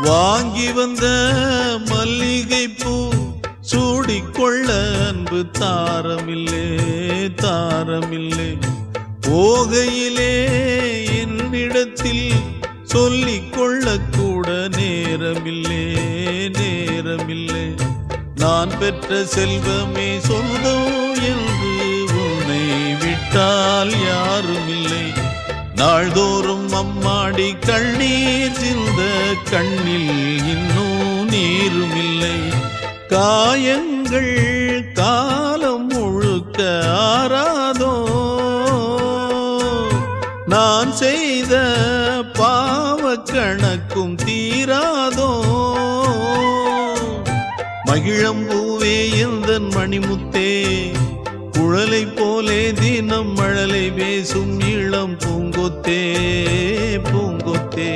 வாங்கி வந்த மல்லிகை பூ சூடிக்கொள்ள அன்பு தாரமில்லே தாரமில்லே. போகையிலே என்னிடத்தில் சொல்லிக் கொள்ள கூட நேரமில்லே நேரமில்லை. நான் பெற்ற செல்வமே சொந்தம் என்று உன்னை விட்டால் யாருமில்லை. நாள்தோறும் அம்மாடி கண்ணீர் சிந்த கண்ணில் இன்னும் நீருமில்லை. காயங்கள் காலம் முழுக்க ஆறாதோ, நான் செய்த பாவ கணக்கும் தீராதோ. மகிழம்பூவே எந்தன் மணிமுத்தே, குழலை போலே தினம் மழலை பேசும் இளம் பூங்கொத்தே பூங்கொத்தே.